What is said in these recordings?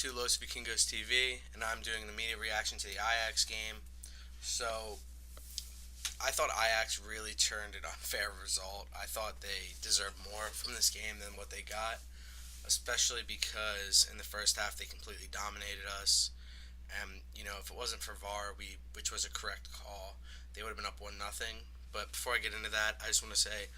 to Los Vikingos TV, and I'm doing an immediate reaction to the Ajax game. So, I thought Ajax really turned an unfair result. I thought they deserved more from this game than what they got, especially because in the first half they completely dominated us. And if it wasn't for VAR, which was a correct call, they would have been up 1-0. But before I get into that, I just want to say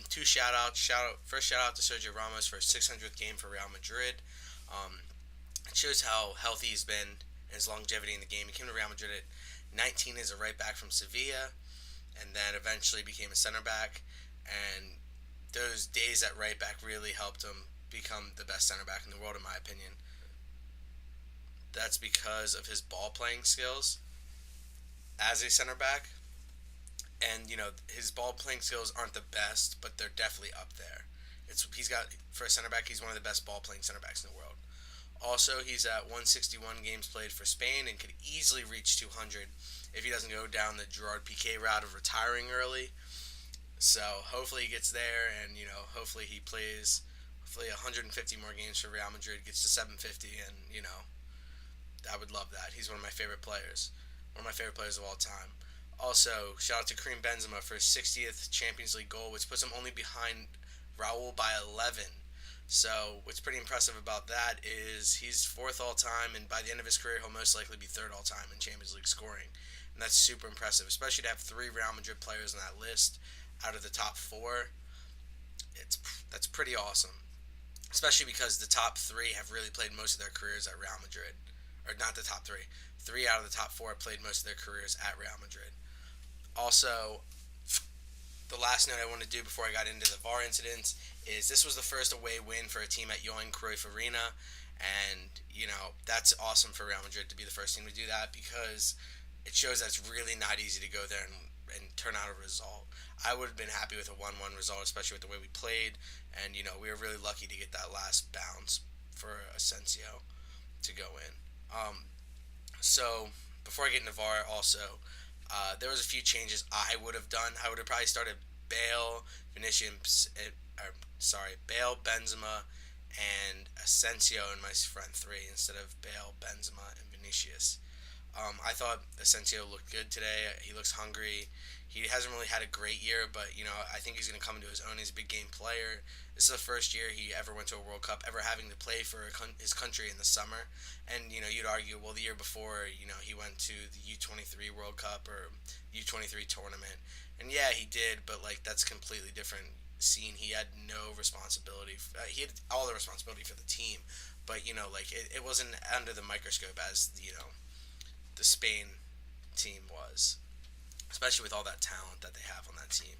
two shout outs. First shout out to Sergio Ramos for his 600th game for Real Madrid. Um, it shows how healthy he's been and his longevity in the game. He came to Real Madrid at 19 as a right back from Sevilla, and then eventually became a center back. And those days at right back really helped him become the best center back in the world, in my opinion. That's because of his ball playing skills as a center back. And his ball playing skills aren't the best, but they're definitely up there. He's got, for a center back, he's one of the best ball playing center backs in the world. Also, he's at 161 games played for Spain and could easily reach 200 if he doesn't go down the Gerard Piqué route of retiring early. So hopefully he gets there, and hopefully he plays hopefully 150 more games for Real Madrid, gets to 750, and I would love that. He's one of my favorite players, one of my favorite players of all time. Also, shout out to Karim Benzema for his 60th Champions League goal, which puts him only behind Raul by 11. So, what's pretty impressive about that is he's fourth all time, and by the end of his career, he'll most likely be third all time in Champions League scoring. And that's super impressive, especially to have three Real Madrid players on that list out of the top four. That's pretty awesome, especially because the top three have really played most of their careers at Real Madrid. Or not the top three. Three out of the top four have played most of their careers at Real Madrid. Also, the last note I want to do before I got into the VAR incidents is this was the first away win for a team at Johan Cruyff Arena, and that's awesome for Real Madrid to be the first team to do that, because it shows that it's really not easy to go there and turn out a result. I would have been happy with a 1-1 result, especially with the way we played, and we were really lucky to get that last bounce for Asensio to go in. So before I get into VAR, also there was a few changes I would have done. I would have probably started Bale, Bale, Benzema, and Asensio in my front three instead of Bale, Benzema, and Vinicius. I thought Asensio looked good today. He looks hungry. He hasn't really had a great year, but I think he's going to come into his own. He's a big game player. This is the first year he ever went to a World Cup, ever having to play for his country in the summer. And you'd argue, well, the year before, he went to the U23 World Cup or U23 tournament, and yeah, he did, but that's completely different scene. He had no responsibility. He had all the responsibility for the team, but it wasn't under the microscope as the Spain team was, especially with all that talent that they have on that team.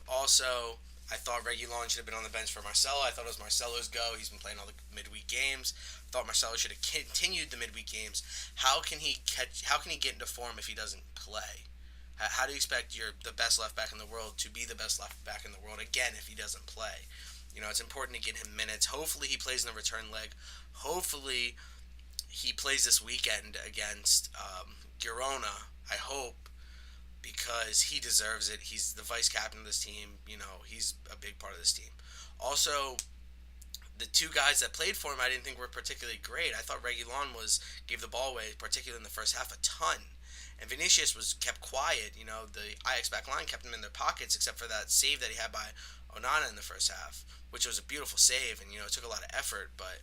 Also, I thought Reguilon should have been on the bench for Marcelo. I thought it was Marcelo's go. He's been playing all the midweek games. I thought Marcelo should have continued the midweek games. How can he get into form if he doesn't play? How do you expect the best left back in the world to be the best left back in the world again if he doesn't play? It's important to get him minutes. Hopefully he plays in the return leg. Hopefully he plays this weekend against Girona, I hope, because he deserves it. He's the vice captain of this team. He's a big part of this team. Also, the two guys that played for him I didn't think were particularly great. I thought Reguilon gave the ball away, particularly in the first half, a ton. And Vinicius was kept quiet. The Ajax back line kept him in their pockets, except for that save that he had by Onana in the first half, which was a beautiful save, and it took a lot of effort, but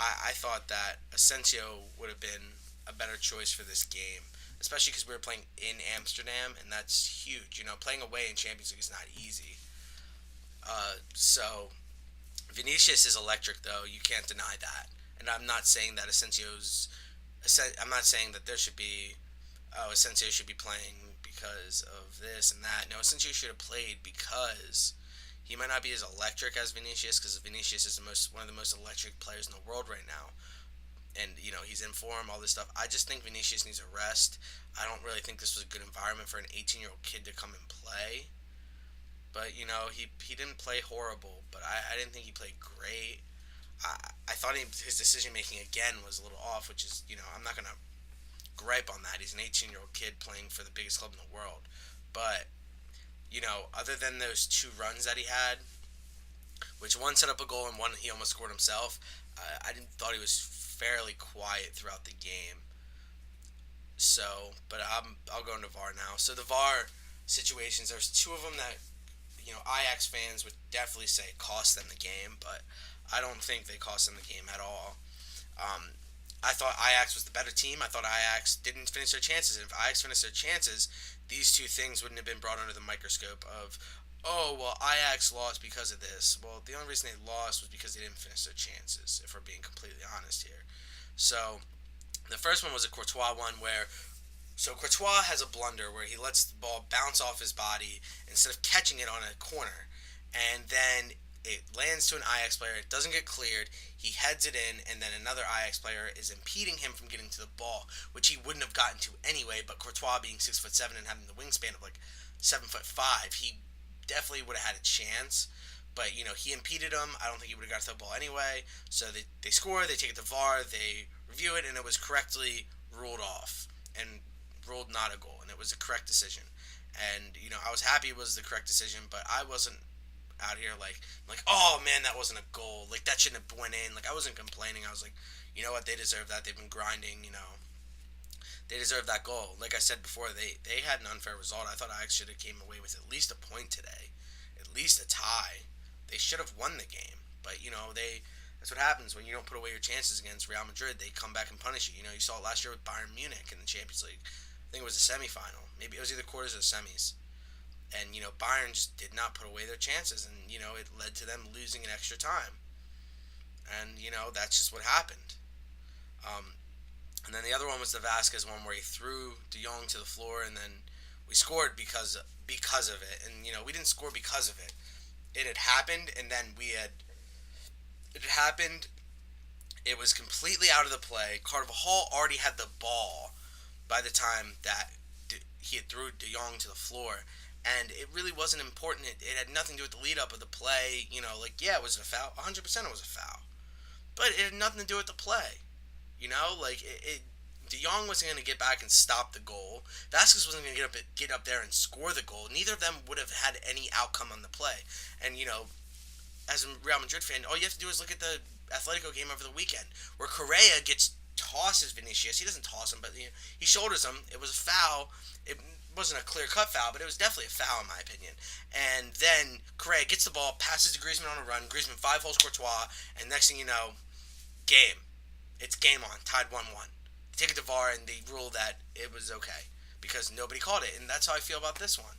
I thought that Asensio would have been a better choice for this game, especially because we were playing in Amsterdam, and that's huge. Playing away in Champions League is not easy. So Vinicius is electric, though. You can't deny that. And I'm not saying that I'm not saying that there should be, Asensio should be playing because of this and that. No, Asensio should have played because he might not be as electric as Vinicius, because Vinicius is one of the most electric players in the world right now. And, he's in form, all this stuff. I just think Vinicius needs a rest. I don't really think this was a good environment for an 18-year-old kid to come and play. But, he didn't play horrible, but I didn't think he played great. I thought his decision-making, again, was a little off, which is, I'm not going to gripe on that. He's an 18-year-old kid playing for the biggest club in the world. But, other than those two runs that he had, which one set up a goal and one he almost scored himself. I didn't thought he was fairly quiet throughout the game. So, but I'll go into VAR now. So the VAR situations, there's two of them that Ajax fans would definitely say cost them the game, but I don't think they cost them the game at all. Um, I thought Ajax was the better team. I thought Ajax didn't finish their chances. And if Ajax finished their chances, these two things wouldn't have been brought under the microscope of, oh, well, Ajax lost because of this. Well, the only reason they lost was because they didn't finish their chances, if we're being completely honest here. So, the first one was a Courtois one where Courtois has a blunder where he lets the ball bounce off his body instead of catching it on a corner, and then it lands to an Ajax player. It doesn't get cleared. He heads it in, and then another Ajax player is impeding him from getting to the ball, which he wouldn't have gotten to anyway. But Courtois, being 6'7" and having the wingspan of like 7'5", he definitely would have had a chance. But he impeded him. I don't think he would have got to the ball anyway. So they score. They take it to VAR. They review it, and it was correctly ruled off and ruled not a goal, and it was a correct decision. And I was happy it was the correct decision, but I wasn't out here like, oh man, that wasn't a goal. Like, that shouldn't have went in. Like, I wasn't complaining. I was like, you know what, they deserve that. They've been grinding. They deserve that goal. Like I said before, they had an unfair result. I thought Ajax should have came away with at least a point today, at least a tie. They should have won the game, but they. That's what happens when you don't put away your chances against Real Madrid. They come back and punish you. You saw it last year with Bayern Munich in the Champions League. I think it was the semifinal. Maybe it was either quarters or semis. And Bayern just did not put away their chances, and it led to them losing in extra time. And that's just what happened. Um, and then the other one was the Vasquez one where he threw De Jong to the floor, and then we scored because of it. And we didn't score because of it. It had happened, and then it had happened. It was completely out of the play. Carvajal already had the ball by the time that he had threw De Jong to the floor, and it really wasn't important. It had nothing to do with the lead up of the play. Yeah, was it a foul? 100% it was a foul, but it had nothing to do with the play. De Jong wasn't going to get back and stop the goal. Vasquez wasn't going to get up there and score the goal. Neither of them would have had any outcome on the play. And as a Real Madrid fan, all you have to do is look at the Atletico game over the weekend, where Correa tosses Vinicius. He doesn't toss him, but he shoulders him. It was a foul. It wasn't a clear-cut foul, but it was definitely a foul in my opinion. And then Correa gets the ball, passes to Griezmann on a run. Griezmann five-holes Courtois, and next thing you know, game. It's game on, tied 1-1. They take it to VAR, and they rule that it was okay because nobody called it, and that's how I feel about this one.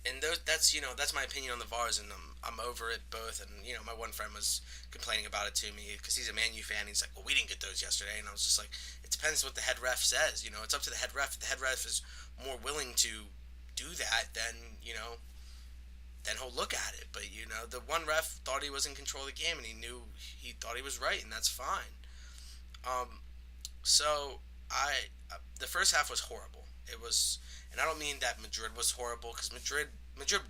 And that's my opinion on the VARs, and I'm over it both. And my one friend was complaining about it to me because he's a Man U fan. He's like, well, we didn't get those yesterday, and I was just like, it depends what the head ref says. It's up to the head ref. If the head ref is more willing to do that, then he'll look at it. But the one ref thought he was in control of the game, and he thought he was right, and that's fine. Um, so the first half was horrible. It was, and I don't mean that Madrid was horrible because Madrid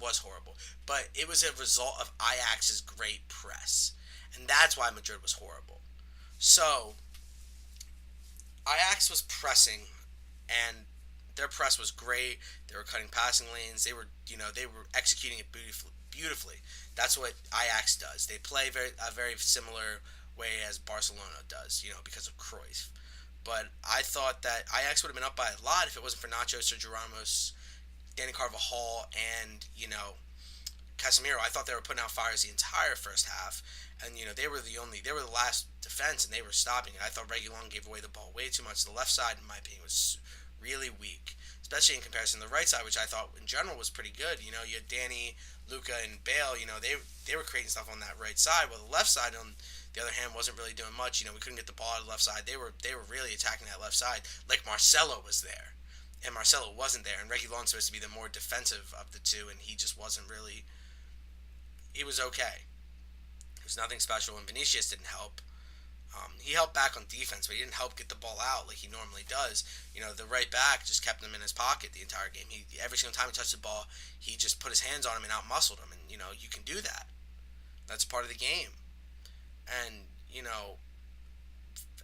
was horrible, but it was a result of Ajax's great press, and that's why Madrid was horrible. So Ajax was pressing, and their press was great. They were cutting passing lanes. They were executing it beautifully. That's what Ajax does. They play a very similar way as Barcelona does, because of Cruyff. But I thought that Ajax would have been up by a lot if it wasn't for Nacho, Sergio Ramos, Danny Carvajal, and Casemiro. I thought they were putting out fires the entire first half, and they were the last defense, and they were stopping it. I thought Reguilon gave away the ball way too much. The left side, in my opinion, was really weak, especially in comparison to the right side, which I thought in general was pretty good. You had Danny, Luca, and Bale. They were creating stuff on that right side. Well, the left side, on the other hand, wasn't really doing much. We couldn't get the ball out of the left side. They were really attacking that left side. Like Marcelo was there, and Marcelo wasn't there. And Reguilon's supposed to be the more defensive of the two, and he just wasn't really. He was okay. It was nothing special, and Vinicius didn't help. He helped back on defense, but he didn't help get the ball out like he normally does. The right back just kept him in his pocket the entire game. Every single time he touched the ball, he just put his hands on him and outmuscled him. And you can do that. That's part of the game. And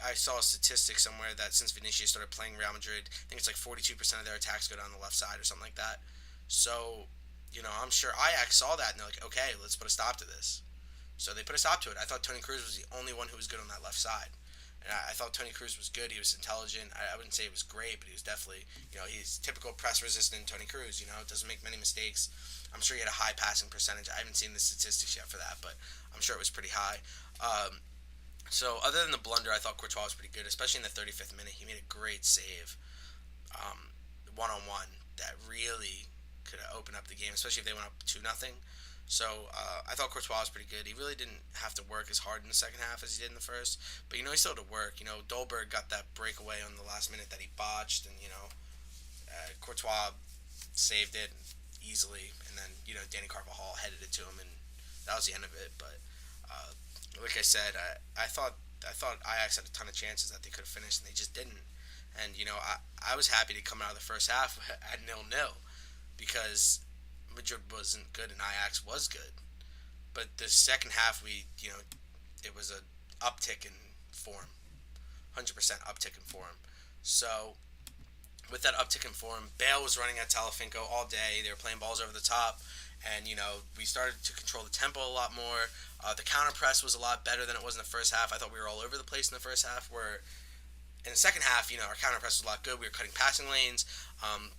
I saw a statistic somewhere that since Vinicius started playing Real Madrid, I think it's like 42% of their attacks go down the left side or something like that. So I'm sure Ajax saw that and they're like, okay, let's put a stop to this. So they put a stop to it. I thought Tony Cruz was the only one who was good on that left side. And I thought Tony Cruz was good. He was intelligent. I wouldn't say he was great, but he was definitely, he's typical press resistant Tony Cruz. Doesn't make many mistakes. I'm sure he had a high passing percentage. I haven't seen the statistics yet for that, but I'm sure it was pretty high. So other than the blunder, I thought Courtois was pretty good, especially in the 35th minute. He made a great save, one on one, that really could have opened up the game, especially if they went up 2-0. So I thought Courtois was pretty good. He really didn't have to work as hard in the second half as he did in the first, but he still had to work. Dolberg got that breakaway on the last minute that he botched, and Courtois saved it easily, and then Danny Carvajal headed it to him, and that was the end of it. But like I said, I thought Ajax had a ton of chances that they could have finished, and they just didn't. And I was happy to come out of the first half at 0-0 because Madrid wasn't good and Ajax was good. But the second half, it was a uptick in form, 100% uptick in form. So with that uptick in form, Bale was running at Talafinco all day. They were playing balls over the top, and we started to control the tempo a lot more. The counter press was a lot better than it was in the first half. I thought we were all over the place in the first half, where in the second half, our counter press was a lot good. We were cutting passing lanes,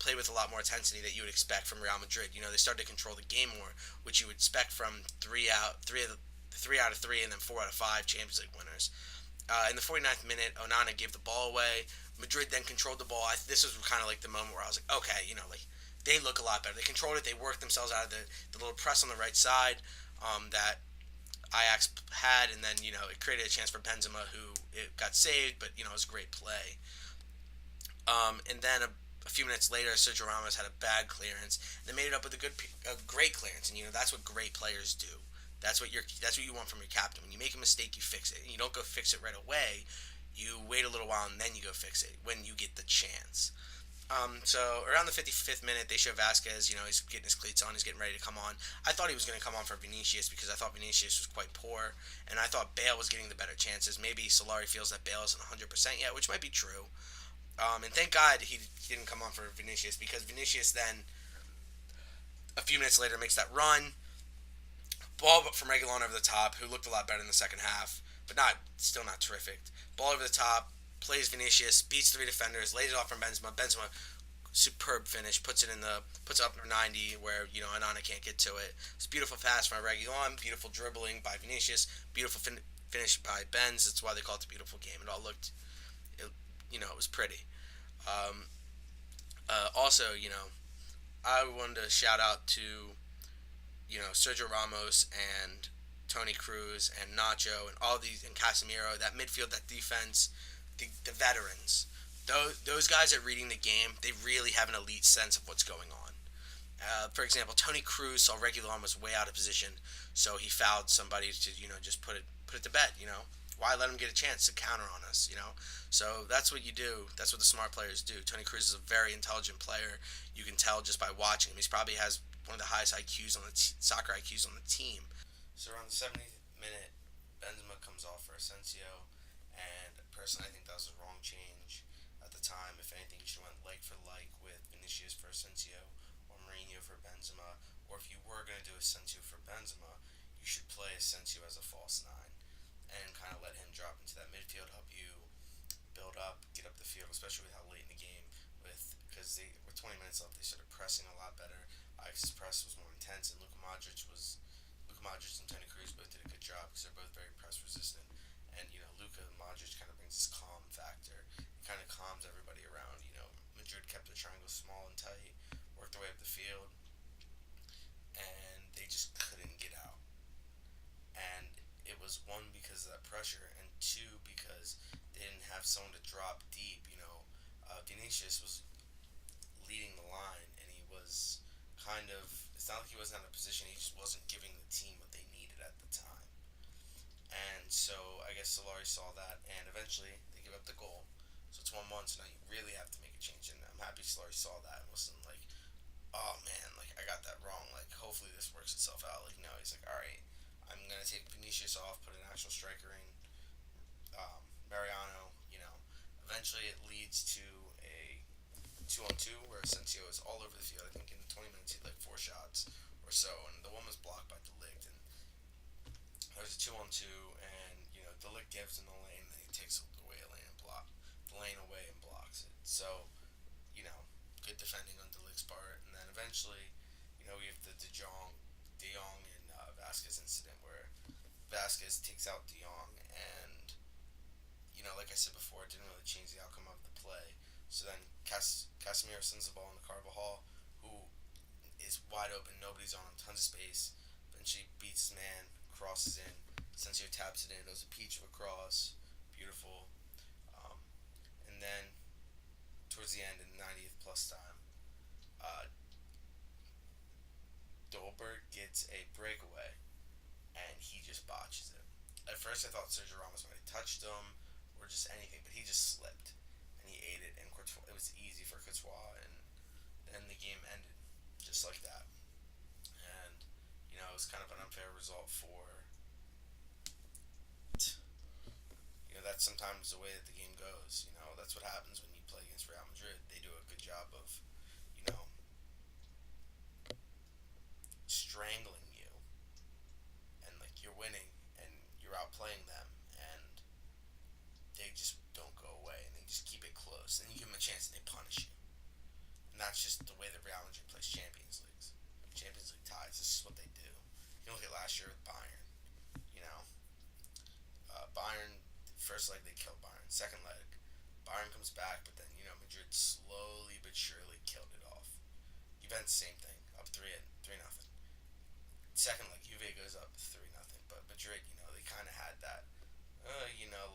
played with a lot more intensity that you would expect from Real Madrid. They started to control the game more, which you would expect from three out of three, and then 4 out of 5 Champions League winners. In the 49th minute, Onana gave the ball away. Madrid then controlled the ball. This was kind of like the moment where I was like, okay, like they look a lot better. They controlled it. They worked themselves out of the little press on the right side that Ajax had, and then it created a chance for Benzema, who it got saved, but it was a great play. And then a few minutes later, Sergio Ramos had a bad clearance. They made it up with a great clearance, and that's what great players do. That's what you want from your captain. When you make a mistake, you fix it. And you don't go fix it right away. You wait a little while and then you go fix it when you get the chance. So around the 55th minute, they show Vasquez. He's getting his cleats on. He's getting ready to come on. I thought he was going to come on for Vinicius because I thought Vinicius was quite poor, and I thought Bale was getting the better chances. Maybe Solari feels that Bale isn't 100% yet, which might be true. And thank God he didn't come on for Vinicius, because Vinicius then a few minutes later makes that run. Ball from Reguilon over the top, who looked a lot better in the second half, but still not terrific. Ball over the top, plays Vinicius, beats 3 defenders, lays it off from Benzema. Benzema, superb finish, puts it up for 90 where Onana can't get to it. It's a beautiful pass from Reguilon, beautiful dribbling by Vinicius, beautiful finish by Benz. That's why they call it the beautiful game. It all looked, it was pretty. Also, I wanted to shout out to Sergio Ramos and Tony Cruz and Nacho and all these, and Casemiro, that midfield, that defense, the veterans. Those guys are reading the game. They really have an elite sense of what's going on. For example, Tony Cruz saw Reguilon was way out of position, so he fouled somebody to just put it to bed. Why let him get a chance to counter on us? So that's what you do. That's what the smart players do. Tony Cruz is a very intelligent player. You can tell just by watching him. He probably has one of the highest IQs on the soccer IQs on the team. So around the 70th minute, Benzema comes off for Asensio, and personally, I think that was the wrong change at the time. If anything, you should have went like for like with Vinicius for Asensio, or Mourinho for Benzema, or if you were going to do Asensio for Benzema, you should play Asensio as a false nine and kind of let him drop into that midfield, help you build up, get up the field, especially with how late in the game, because with 20 minutes left, they started pressing a lot better. Ajax's press was more intense, and Luka Modric and Tony Cruz both did a good job because they're both very press resistant. And Luka Modric kind of brings this calm factor. It kind of calms everybody around. Madrid kept the triangle small and tight, worked their way up the field, and they just couldn't get out. And it was, one, because of that pressure, and two, because they didn't have someone to drop deep. Vinicius was leading the line, and he was kind of, it's not like he wasn't in a position, he just wasn't giving the team what they needed at the time. And so I guess Solari saw that, and eventually they give up the goal. So it's 1-1, so now you really have to make a change. And I'm happy Solari saw that and wasn't like, oh man, like I got that wrong. Like hopefully this works itself out. Like no, he's like, all right, I'm gonna take Vinicius off, put an actual striker in, Mariano. Eventually it leads to a 2-on-2 where Asensio is all over the field. I think in 20 minutes he had like 4 shots or so, and the one was blocked by De Ligt. And there's a 2-on-2, and De Ligt gives in the lane, and then he takes away a lane and the lane away and blocks it. So you know, good defending on De Ligt's part, and then eventually, we have the De Jong and Vasquez incident where Vasquez takes out De Jong, and like I said before, it didn't really change the outcome of the play. So then Casemiro sends the ball into Carvajal, who is wide open, nobody's on him, tons of space. Eventually beats his man, crosses in. Sensio taps it in. It was a peach of a cross, beautiful. Um, and then towards the end, in the 90th plus time, uh, Dolberg gets a breakaway, and he just botches it. At first, I thought Sergio Ramos might have touched him or just anything, but he just slipped and he ate it. And Courtois, it was easy for Courtois, and then the game ended just like that. And it was kind of an unfair result for. That's sometimes the way that the game goes. That's what happens when you play against Real Madrid. They do a good job of, you know, strangling you, and like you're winning and you're outplaying them, and they just don't go away and they just keep it close. And you give them a chance and they punish you. And that's just the way that Real Madrid plays Champions League ties. This is what they do. You look at last year with Bayern. You know, Bayern, first leg they killed Bayern. Second leg, Bayern comes back, but then Madrid slowly but surely killed it off. Juventus same thing, up 3-0. Second leg, Juve goes up 3-0, but Madrid, they kind of had that.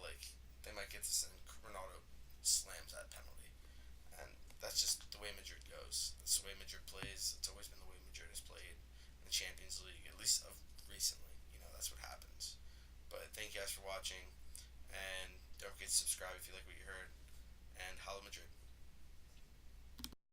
Like they might get this, and Ronaldo slams that penalty, and that's just the way Madrid goes. That's the way Madrid plays. It's always been the way Madrid has played in the Champions League, at least of recently. That's what happens. But thank you guys for watching, and don't forget to subscribe if you like what you heard.